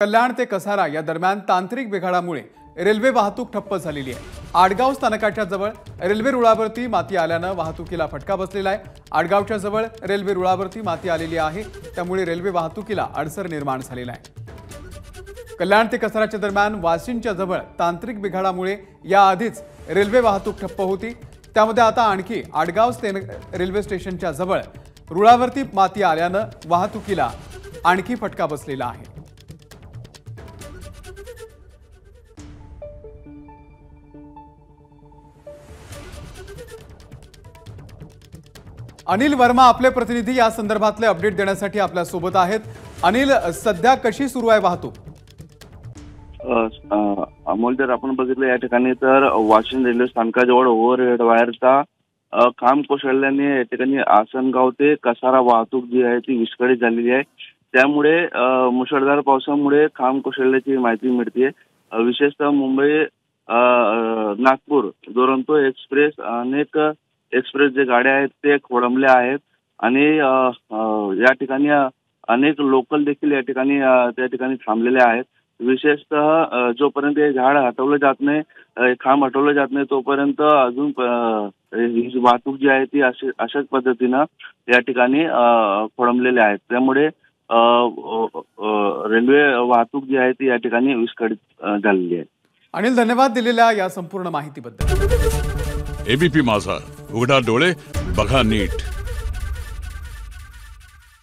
कल्याण ते कसारा या दरम्यान तांत्रिक बिघाडामुळे रेल्वे वाहतूक ठप्प झालेली आहे। आडगाव स्थानकाच्या जवळ रेल्वे रुळावरती माती आल्याने वाहतुकीला फटका बसलेला आहे। आडगावच्या जवळ रेल्वे रुळावरती माती आलेली आहे, त्यामुळे रेल्वे वाहतुकीला अडसर निर्माण झालेला आहे। कल्याण ते कसाराच्या दरम्यान वाशिंच्या जवळ तांत्रिक बिघाडामुळे याआधीच रेल्वे वाहतूक ठप्प होती, त्यामध्ये आता आणखी आडगाव रेल्वे स्टेशनच्या जवळ रुळावरती माती आल्याने वाहतुकीला आणखी फटका बसलेला आहे। अनिल वर्मा आपले प्रतिनिधी या संदर्भातले अपडेट देण्यासाठी आपल्या सोबत आहेत। अनिल, सध्या कशी सुरू आहे वाहतूक? अमोल, जर आपण बघितलं या ठिकाणी तर वाशिम रेल्वे स्थानकाजवळ ओव्हरहेड वायरचा काम कोसळल्याने या ठिकाणी आसनगाव ते कसारा वाहतूक जी आहे ती विस्कळीत झालेली आहे। त्यामुळे मुसळधार पावसामुळे काम कोसळल्याची माहिती मिळते। विशेषतः मुंबई नागपूर दुरंतो एक्सप्रेस अनेक एक्सप्रेस जे गाड्या आहेत ते खोळंबल्या आहेत आणि या ठिकाणी अनेक लोकल देखील या ठिकाणी त्या ठिकाणी थांबलेले आहेत। विशेषतः जोपर्यंत हे झाड हटवलं जात नाही, खांब हटवलं जात नाही, तोपर्यंत अजून ही वाहतूक जी आहे ती अशाच पद्धतीनं या ठिकाणी खोळंबलेले आहेत। त्यामुळे रेल्वे वाहतूक जी आहे ती या ठिकाणी विस्कळीत झालेली आहे। अनिल, धन्यवाद दिलेल्या या संपूर्ण माहितीबद्दल। एबीपी माझा, उघडा डोळे बघा नीट।